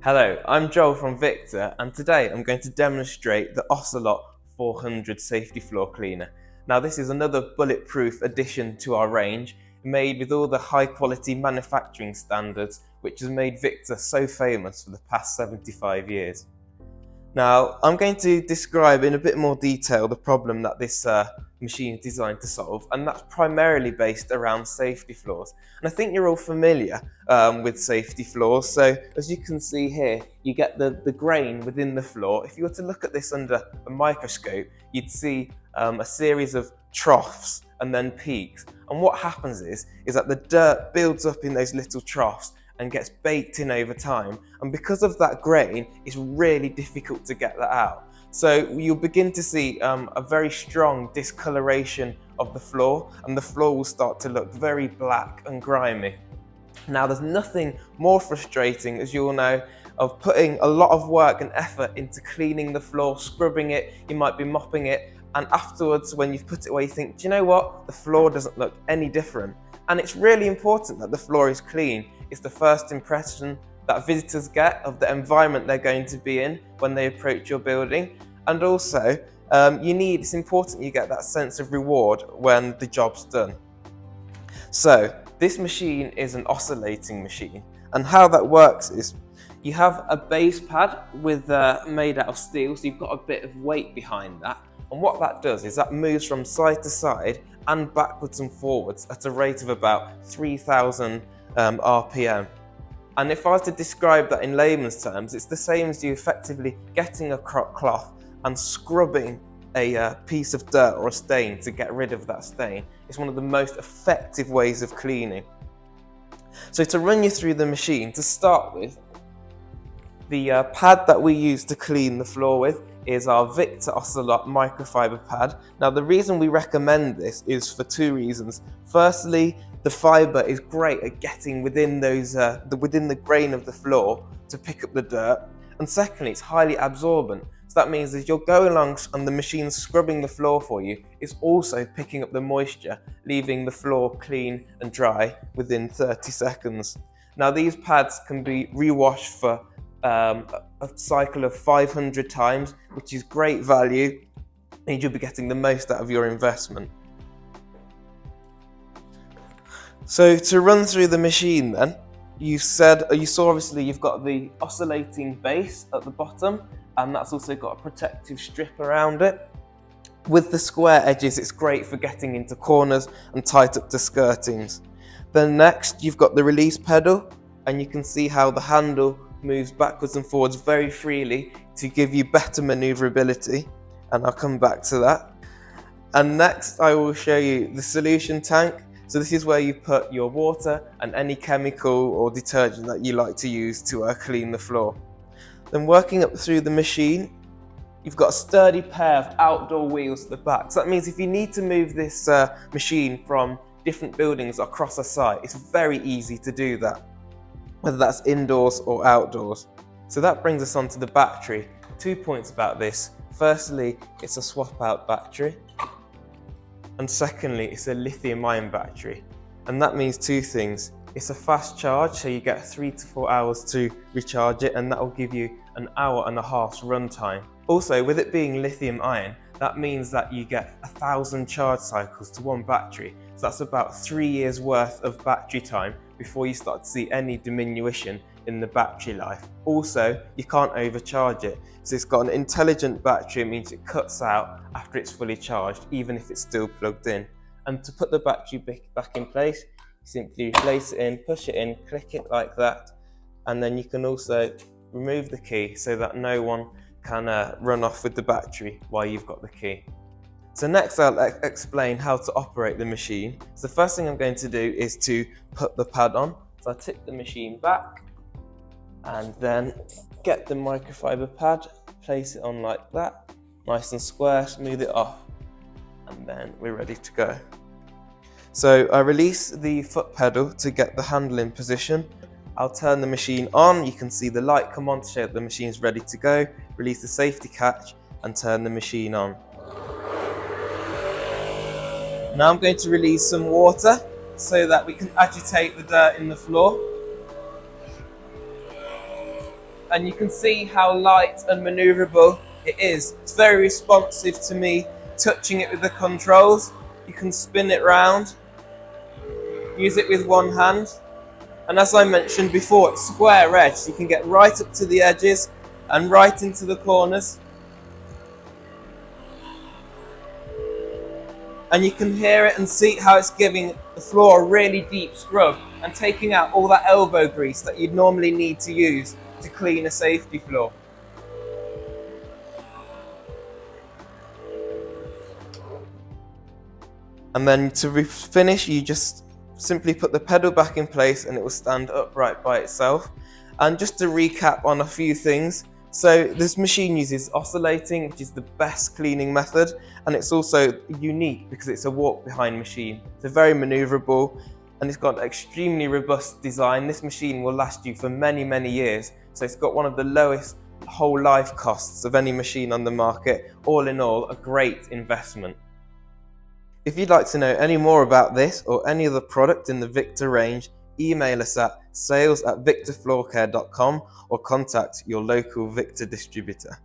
Hello, I'm Joel from Victor, and today I'm going to demonstrate the Ocelot 400 safety floor cleaner. Now this is another bulletproof addition to our range, made with all the high quality manufacturing standards which has made Victor so famous for the past 75 years. Now, I'm going to describe in a bit more detail the problem that this machine is designed to solve, and that's primarily based around safety floors. And I think you're all familiar with safety floors. So as you can see here, you get the grain within the floor. If you were to look at this under a microscope, you'd see a series of troughs and then peaks. And what happens is that the dirt builds up in those little troughs and gets baked in over time, and because of that grain, it's really difficult to get that out. So you'll begin to see a very strong discoloration of the floor, and the floor will start to look very black and grimy. Now there's nothing more frustrating, as you all know, of putting a lot of work and effort into cleaning the floor, scrubbing it, you might be mopping it, and afterwards when you've put it away you think, do you know what, the floor doesn't look any different. And it's really important that the floor is clean. It's the first impression that visitors get of the environment they're going to be in when they approach your building. And also, it's important you get that sense of reward when the job's done. So, this machine is an oscillating machine. And how that works is, you have a base pad made out of steel, so you've got a bit of weight behind that. And what that does is that moves from side to side and backwards and forwards at a rate of about 3,000 RPM. And if I was to describe that in layman's terms, it's the same as you effectively getting a cloth and scrubbing a piece of dirt or a stain to get rid of that stain. It's one of the most effective ways of cleaning. So to run you through the machine, to start with, the pad that we use to clean the floor with is our Victor Ocelot microfiber pad. Now the reason we recommend this is for two reasons. Firstly, the fiber is great at getting within within the grain of the floor to pick up the dirt. And secondly, it's highly absorbent. So that means as you're going along and the machine's scrubbing the floor for you, it's also picking up the moisture, leaving the floor clean and dry within 30 seconds. Now these pads can be re-washed for a cycle of 500 times, which is great value, and you'll be getting the most out of your investment. So to run through the machine then, you saw obviously you've got the oscillating base at the bottom, and that's also got a protective strip around it. With the square edges, it's great for getting into corners and tight up the skirtings. Then next, you've got the release pedal, and you can see how the handle moves backwards and forwards very freely to give you better maneuverability, and I'll come back to that. And next I will show you the solution tank. So this is where you put your water and any chemical or detergent that you like to use to clean the floor. Then working up through the machine, you've got a sturdy pair of outdoor wheels at the back. So that means if you need to move this machine from different buildings across a site, it's very easy to do that, whether that's indoors or outdoors. So that brings us on to the battery. 2 points about this. Firstly, it's a swap out battery. And secondly, it's a lithium ion battery. And that means two things. It's a fast charge, so you get 3 to 4 hours to recharge it, and that will give you an hour and a half's run time. Also, with it being lithium ion, that means that you get 1,000 charge cycles to one battery. So that's about 3 years worth of battery time before you start to see any diminution in the battery life. Also, you can't overcharge it. So it's got an intelligent battery. It means it cuts out after it's fully charged, even if it's still plugged in. And to put the battery back in place, you simply place it in, push it in, click it like that. And then you can also remove the key so that no one can run off with the battery while you've got the key. So next I'll explain how to operate the machine. So the first thing I'm going to do is to put the pad on. So I tip the machine back and then get the microfiber pad, place it on like that, nice and square, smooth it off, and then we're ready to go. So I release the foot pedal to get the handle in position. I'll turn the machine on. You can see the light come on to show that the machine's ready to go. Release the safety catch and turn the machine on. Now I'm going to release some water so that we can agitate the dirt in the floor. and you can see how light and manoeuvrable it is. It's very responsive to me touching it with the controls. You can spin it round, use it with one hand, and as I mentioned before, it's square edge, so you can get right up to the edges and right into the corners. And you can hear it and see how it's giving the floor a really deep scrub and taking out all that elbow grease that you'd normally need to use to clean a safety floor. And then to finish, you just simply put the pedal back in place and it will stand upright by itself. And just to recap on a few things, so this machine uses oscillating, which is the best cleaning method, and it's also unique because it's a walk-behind machine. It's very manoeuvrable and it's got an extremely robust design. This machine will last you for many, many years. So it's got one of the lowest whole life costs of any machine on the market. All in all, a great investment. If you'd like to know any more about this or any other product in the Victor range, email us at sales@victorfloorcare.com or contact your local Victor distributor.